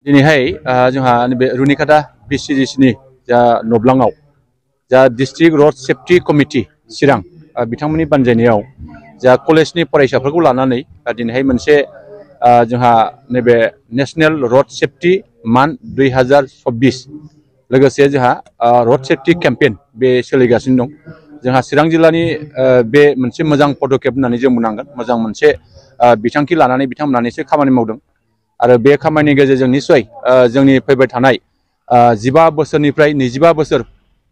दिनैहाय जोंहा नैबे रुनिकाटा BCDC जा नब्लाङाव जा डिस्ट्रिक्ट रड सेफ्टि कमिटि चिरां बिथांमोननि बानजायनायाव जा कलेजनि फरायसाफोरखौ लानानै दिनैहाय मोनसे जोंहा नैबे नेशनेल रड सेफ्टि मान्थ 2024 लोगोसे जोंहा रड सेफ्टि केम्पेन बे सोलिगासिनो दं। जोंहा चिरां जिल्लानि बे मोनसे मोजां पदक्षेप होननानै जों बुंनांगोन। मोजां मोनसे बिथांखि लानानै बिथांमोना निसय खामानि मावदों आरो बे खामानिनि गेजेरजों निसय जोंनि फैबाय थानाय 15 बोसोरनिफ्राय 25 बोसोर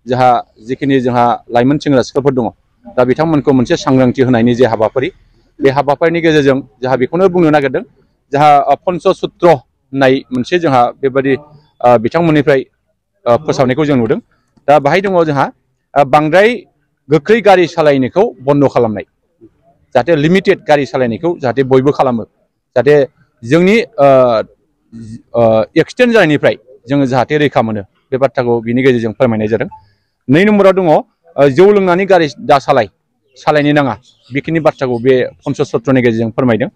जोंहा जिखिनि जोंहा लाइमोन सेंग्रा सिख्लाफोर दङ दा बिथांमोनखौ मोनसे सांग्रांथि होनायनि जे हाबाफारि बे हाबाफारिनि गेजेरजों जोंहा बेखौनो बुंनो नागिरदों जोंहा पन्चसूत्र होननाय मोनसे जोंहा बेबायदि बिथांमोननिफ्राय फोसावनायखौ जों नुदों। दा बाहाय दङ जोंहा बांद्राय गोख्रै गारि सालायनायखौ बन्द खालामनाय, जाहाथे लिमिटेड गारि सालायनायखौ जाहाथे बयबो खालामो, जाहाथे जोंनि एक्सिडेन्ट जानायनिफ्राय जोङो जाहाथे रैखा मोनो बे बाथ्राखौ बिनि गेजेरजों फोरमायनाय जादों। 2 नम्बराव दङ जौ लोंनानै गारि दा सालायनो नाङा, बेखिनि बाथ्राखौ बे पन्चसूत्रनि गेजेरजों फोरमायदों।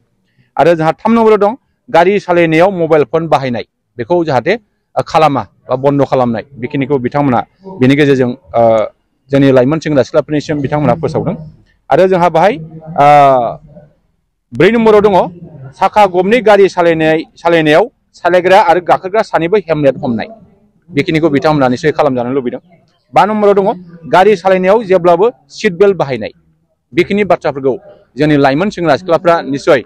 आरो जोंहा 3 नम्बराव दं गारि सालायनायाव मबाइल फन बाहायनाय बेखौ जाहाथे खालामा बा बन्द खालामनाय, बेखिनिखौ बिथांमोना बेनि गेजेरजों जोंनि लाइमोन सेंग्रा सिख्लाफोरनिसिम बिथांमोना फोसावदों। आरो जोंहा बाहाय 4 नम्बराव दङ साखा खबनै गारि सालायनायाव सालायग्रा आरो गाखोग्रा सानैबो हेलमेट हमनाय, बेखिनिखौ बिथांमोना निसय खालामजानो लुबैदों। 5 नम्बराव दङ गारि सालायनायाव जेब्लाबो सिट बेल्ट बाहायनाय, बेखिनि बाथ्राफोरखौ जोंनि लाइमोन सेंग्रा सिख्लाफ्रा निसय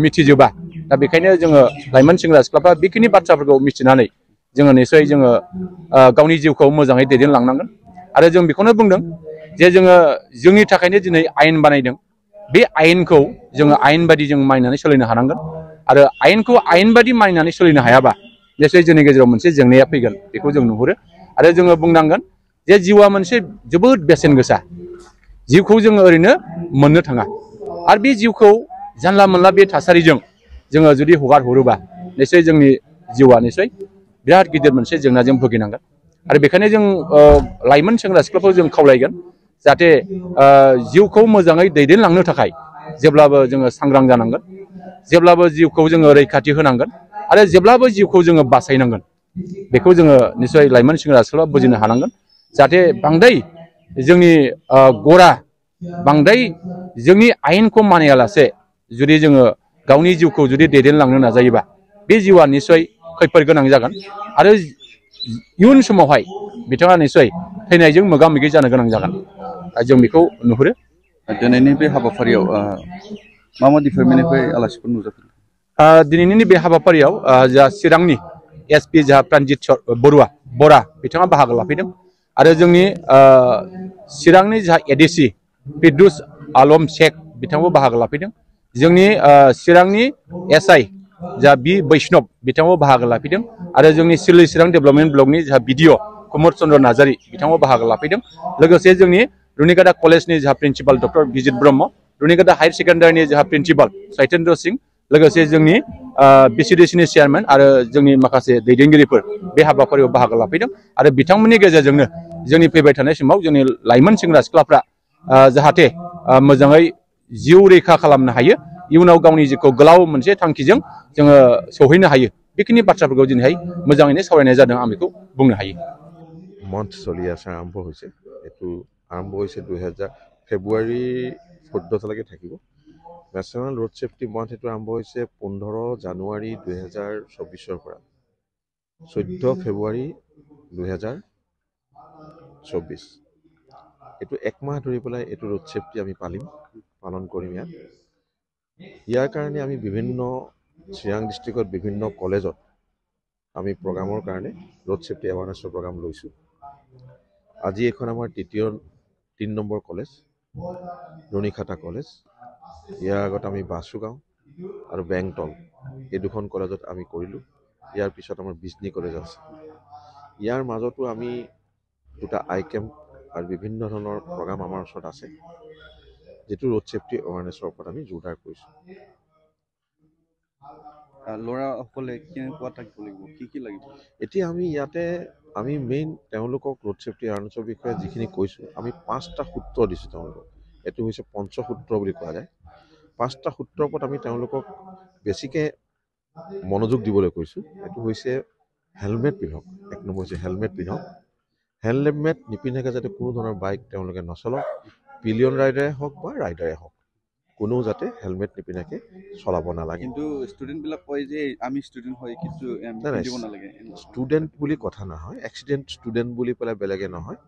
मिथिजोबा। दा बेखायनो जोङो लाइमोन सेंग्रा सिख्लाफ्रा बेखिनि बाथ्राफोरखौ मिथिनानै जोङो निसय जोङो गावनि जिउखौ मोजाङै दैदेनलांनांगोन। आरो जों बेखौनो बुंदों जे जोङो जोंनि थाखायनो दिनै आयेन बानायदों, बे आयेनखौ जोङो आयेन बायदि जों मानिनानै सोलिनो हानांगोन। आरो आयेनखौ आयेन बायदि मानिनानै सोलिनो हायाबा निसय जोंनि गेजेराव मोनसे जेंनाया फैगोन, बेखौ जों नुहुरो। आरो जोङो बुंनांगोन जे जिउआ मोनसे जोबोद बेसेन गोसा, जिउखौ जोङो ओरैनो मोननो थाङा। आरो बे जिउखौ जानला मोनला बे थासारिजों जोङो जुदि हगार हरोबा निसय जोंनि जिउआ निसय बिराद गिदिर मोनसे जेंनाजों भुगिनांगोन। आरो बेखायनो जों लाइमोन सेंग्रा सिख्लाखौ जों खावलायगोन जाहाथे जिउखौ मोजाङै दैदेनलांनो थाखाय जेब्लाबो जोङो सांग्रां जानांगोन, जेब्लाबो जिउखौ जोङो रैखाथि होनांगोन आरो जेब्लाबो जिउखौ जोङो बासायनांगोन। बेखौ जोङो निसय लाइमोन सेंग्रा सिख्ला बुजिनो हानांगोन, जाहाथे बांद्राय जोंनि बांद्राय जोंनि आयेनखौ मानियालासे जुदि जोङो गावनि जिउखौ जुदि दैदेनलांनो नाजायोबा बे जिउआ निसय खैफोद गोनां जागोन आरो इयुन समावहाय बिथाङा निसय थैनायजों मोगा मोगि जानो गोनां जागोन। जों बेखौ नुहुरो। दिनैनि बे हाबाफारियाव मा डिपार्टमेन्टनिफ्राय आलासिफोर नुजाफैदों? दिनैनि बे हाबाफारियाव जा चिरांनि SP जोंहा प्रानजित बरा बिथाङा बाहागो लाफैदों। आरो जोंनि चिरांनि जा ADC फिरदौस आलम शेख बिथाङाबो बाहागो लाफैदों। जोंनि चिरांनि SI जा बि बैष्णब बिथाङाबो बाहागो लाफैदों। आरो जोंनि सिरलि चिरां डेभेलपमेन्ट ब्लकनि जा BDO कुमर चन्द्र नार्जारी बिथाङाबो बाहागो लाफैदों। लोगोसे जोंनि रुनिकाटा कलेजनि जा प्रिन्सिपाल डक्टर बिजित ब्रह्म, रुनिकाटा हायार सेकेन्डारिनि जा प्रिन्सिपाल सैतेन्द्र सिंह, लोगोसे जोंनि BCDCनि चेयारमेन आरो जोंनि माखासे दैदेनगिरिफोर बे हाबाफारियाव बाहागो लाफैदों। आरो बिथांमोननि गेजेरजोंनो जोंनि फैबाय थानाय समाव जोंनि लाइमोन सेंग्रा सिख्लाफ्रा जाहाथे मोजाङै जिउ रैखा खालामनो हायो, इयुनाव गावनि जिउखौ गोलाव मोनसे थांखिजों जोङो सौहैनो हायो, बेखिनि बाथ्राफोरखौ दिनैहाय मोजाङैनो सावरायनाय जादों, आं बेखौ बुंनो हायो। মন্থ চলি আছে, আৰম্ভ হৈছে। এইটো আৰম্ভ হৈছে 2000 ফেব্ৰুৱাৰী 14লৈকে থাকিব। নেশ্যনেল ৰোড ছেফটি মান্থ এইটো আৰম্ভ হৈছে 15 জানুৱাৰী 2024 পৰা 14 ফেব্ৰুৱাৰী 2024। এইটো একমাহ ধৰি পেলাই এইটো ৰোড ছেফটি আমি পালন কৰিম। ইয়াৰ কাৰণে আমি বিভিন্ন চিৰাং ডিষ্ট্ৰিক্টত বিভিন্ন কলেজত আমি প্ৰগ্ৰামৰ কাৰণে ৰোড ছেফটি এৱাৰনেছৰ প্ৰগ্ৰাম লৈছোঁ। আজি এখন আমাৰ 3 নম্বৰ কলেজ ৰুনিকাটা কলেজ, ইয়াৰ আগত আমি বাসুগাঁও আৰু বেংটল এই দুখন কলেজত আমি কৰিলোঁ। ইয়াৰ পিছত আমাৰ বিজনী কলেজ আছে। ইয়াৰ মাজতো আমি 2টা আই কেম্প আৰু বিভিন্ন ধৰণৰ প্ৰগ্ৰাম আমাৰ ওচৰত আছে, যিটো ৰোড ছেফটি এৱাৰনেছৰ ওপৰত আমি জোৰদাৰ কৰিছোঁ। ল'ৰাসকলে কেনেকুৱা থাকিব লাগিব, কি লাগিব? এতিয়া আমি ইয়াতে মেইন তেওঁলোকক ৰোড ছেফটি এৱাৰনেছৰ বিষয়ে যিখিনি কৈছোঁ, আমি 5টা সূত্ৰ দিছোঁ তেওঁলোকক। এইটো হৈছে পঞ্চসূত্ৰ বুলি কোৱা যায়। 5টা সূত্ৰৰ ওপৰত আমি তেওঁলোকক বেছিকৈ মনোযোগ দিবলৈ কৈছোঁ এইটো হৈছে হেলমেট পিন্ধক। এক নম্বৰ হৈছে হেলমেট পিন্ধক। হেলমেট নিপিন্ধাকৈ যাতে কোনো ধৰণৰ বাইক তেওঁলোকে নচলাওক, পিলিয়ন ৰাইডাৰে হওক বা ৰাইডাৰে হওক, কোনো যাতে হেলমেট নিপিন্ধাকৈ চলাব নালাগে। কিন্তু ষ্টুডেণ্টবিলাক কয় যে আমি ষ্টুডেণ্ট হয় কিন্তু পিন্ধিব নালাগে। ষ্টুডেণ্ট বুলি কথা নহয়, এক্সিডেণ্ট ষ্টুডেণ্ট বুলি পেলাই বেলেগে নহয়।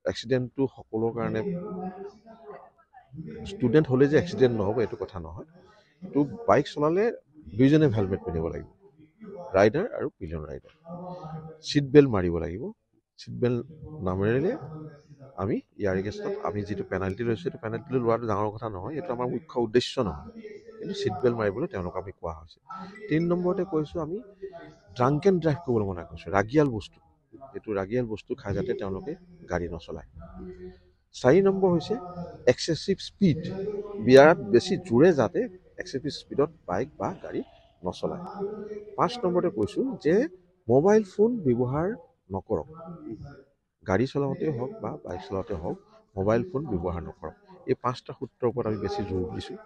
এক্সিডেণ্টটো সকলোৰ কাৰণে, ষ্টুডেণ্ট হ'লে যে এক্সিডেণ্ট নহ'ব এইটো কথা নহয়। এইটো বাইক চলালে দুইজনে হেলমেট পিন্ধিব লাগিব, ৰাইডাৰ আৰু পিলিয়ন ৰাইডাৰ। ছিট বেল্ট মাৰিব লাগিব। ছিট বেল্ট নামাৰিলে আমি ইয়াৰ এগেইনষ্টত আমি যিটো পেনাল্টি লৈছোঁ, সেইটো পেনাল্টি লোৱাটো ডাঙৰ কথা নহয়, এইটো আমাৰ মুখ্য উদ্দেশ্য নহয়, কিন্তু ছিট বেল্ট মাৰিবলৈ তেওঁলোকক আমি কোৱা হৈছে। 3 নম্বৰতে কৈছোঁ আমি ড্ৰাংক এণ্ড ড্ৰাইভ কৰিবলৈ মনা কৰিছোঁ। ৰাগিয়াল বস্তু, এইটো ৰাগিয়াল বস্তু খাই যাতে তেওঁলোকে গাড়ী নচলায়। 4 নম্বৰ হৈছে এক্সেচিভ স্পীড, বিয়াত বেছি জোৰে যাতে এক্সেচিভ স্পীডত বাইক বা গাড়ী নচলায়। 5 নম্বৰতে কৈছোঁ যে মোবাইল ফোন ব্যৱহাৰ নকৰক। গাড়ী চলাওঁতে হওক বা বাইক চলাওঁতে হওক মোবাইল ফোন ব্যৱহাৰ নকৰক। এই 5টা সূত্ৰৰ ওপৰত আমি বেছি জোৰ দিছোঁ।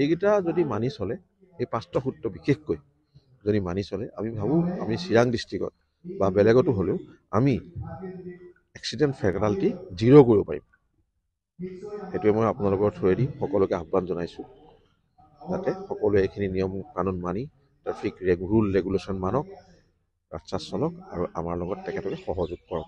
এইকেইটা যদি মানি চলে, এই 5টা সূত্ৰ বিশেষকৈ যদি মানি চলে, আমি ভাবোঁ আমি চিৰাং ডিষ্ট্ৰিক্টত বা বেলেগতো হ'লেও আমি এক্সিডেণ্ট ফেটালিটি 0 কৰিব পাৰিম। সেইটোৱে মই আপোনালোকৰ থ্ৰুৱেদি সকলোকে আহ্বান জনাইছোঁ, যাতে সকলোৱে এইখিনি নিয়ম কানুন মানি ট্ৰেফিক ৰুল ৰেগুলেশ্যন মানক, ৰাস্তা চলক আৰু আমাৰ লগত তেখেতলোকে সহযোগ কৰক।